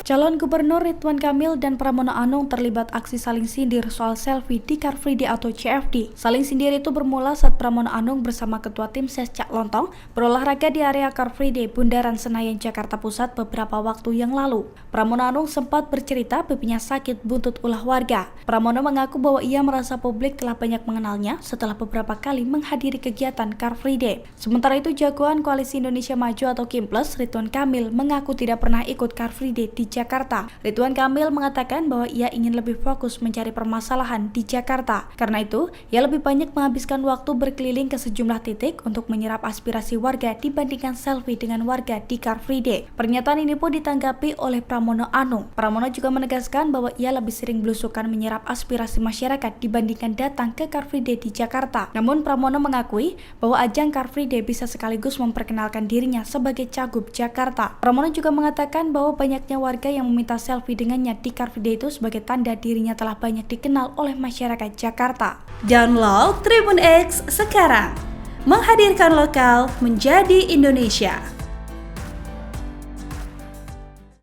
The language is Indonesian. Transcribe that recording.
Calon Gubernur Ridwan Kamil dan Pramono Anung terlibat aksi saling sindir soal selfie di Car Free Day atau CFD. Saling sindir itu bermula saat Pramono Anung bersama Ketua Tim Ses Cak Lontong berolahraga di area Car Free Day Bundaran Senayan, Jakarta Pusat beberapa waktu yang lalu. Pramono Anung sempat bercerita pipinya sakit buntut ulah warga. Pramono mengaku bahwa ia merasa publik telah banyak mengenalnya setelah beberapa kali menghadiri kegiatan Car Free Day. Sementara itu, jagoan Koalisi Indonesia Maju atau Kimples, Ridwan Kamil mengaku tidak pernah ikut Car Free Day di Jakarta. Ridwan Kamil mengatakan bahwa ia ingin lebih fokus mencari permasalahan di Jakarta. Karena itu, ia lebih banyak menghabiskan waktu berkeliling ke sejumlah titik untuk menyerap aspirasi warga dibandingkan selfie dengan warga di Car Free Day. Pernyataan ini pun ditanggapi oleh Pramono Anung. Pramono juga menegaskan bahwa ia lebih sering belusukan menyerap aspirasi masyarakat dibandingkan datang ke Car Free Day di Jakarta. Namun Pramono mengakui bahwa ajang Car Free Day bisa sekaligus memperkenalkan dirinya sebagai Cagup Jakarta. Pramono juga mengatakan bahwa banyaknya warga yang meminta selfie dengannya di Car Free Day itu sebagai tanda dirinya telah banyak dikenal oleh masyarakat Jakarta. Download Tribun X sekarang, menghadirkan lokal menjadi Indonesia.